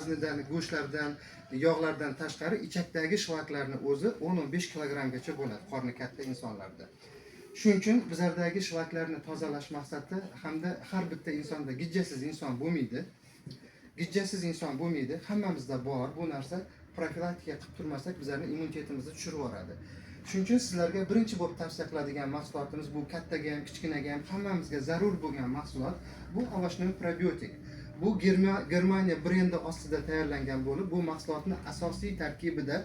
vaznidan, go'shtlardan, yog'lardan tashqari ichakdagi shlaklarni o'zi 10-15 kilogrammgacha bo'ladi qorni katta insonlarda. Shuning uchun bizlardagi shlaklarni tozalash maqsadida hamda har bitta insonda gijjasiz inson bo'lmaydi. Gijjasiz inson bo'lmaydi. Hammamizda bor bu narsa. Profilaktika qilib turmasak bizlarning immunitetimizni tushirib yuboradi. Shuning uchun sizlarga birinchi bo'lib tavsiya qiladigan mahsulotimiz bu kattaga ham, kichkinaga ham hammamizga zarur bo'lgan mahsulot bu ovochdagi probiotik. Bu Germaniya brendi ostida tayyorlangan bo'lib, bu mahsulotni asosiy tarkibida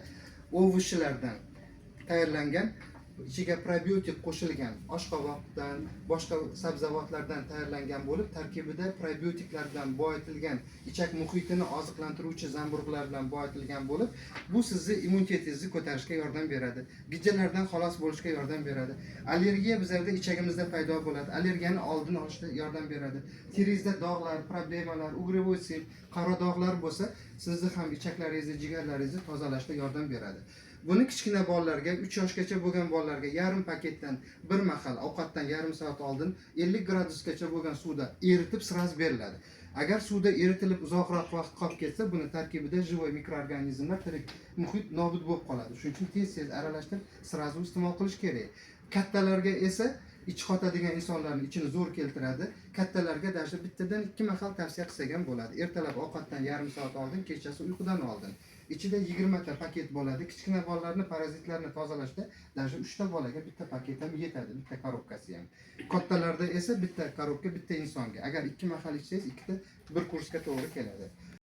ovoclardan tayyorlangan, ichiga probiotik qo'shilgan, oshqovoqdan, boshqa sabzavotlardan tayyorlangan bo'lib, tarkibida probiotiklardan boyitilgan, ichak muhitini oziqlantiruvchi zamburug'lar bilan boyitilgan bo'lib, bu sizni immunitetingizni ko'tarishga yordam beradi. Gijjalardan xalos bo'lishga yordam beradi. Allergiya bizlarda ichagimizda paydo bo'ladi. Allergiyani oldini olishda yordam beradi. Teringizda dog'lar, problemalar, ugrevoy sim, qora dog'lar bo'lsa, sizni ham ichaklaringizni, jigarlaringizni tozalashda yordam beradi. Buni kichkina bolalarga, 3 yoshgacha bo'lgan bolalarga yarim paketdan bir mahal ovqatdan yarim soat oldin 50 gradusgacha bo'lgan suvda eritib sraz beriladi. Agar suvda eritilib uzoqroq vaqt qolib ketsa, buni tarkibida живой mikroorganizmlar, tirik muhit nobud bo'lib qoladi. Shuning uchun tez-tez aralashtirib sraz iste'mol qilish kerak. Kattalarga esa ichi qotadigan insonlarning ichini zo'r keltiradi. Kattalarga dasha bittadan 2 mahal tavsiya qilsak ham bo'ladi. Ertalab ovqatdan yarim soat oldin, kechasi uyqudan oldin. Ichida 20 ta paket bo'ladi. Kichkina bolalarni parazitlarni tozalashda dasha 3 ta bolaga bitta paket ham yetadi, bitta korobkasi ham. Kattalarda esa bitta korobka bitta insonga. Agar 2 mahal ichsangiz, ikkita bir kursga to'g'ri keladi.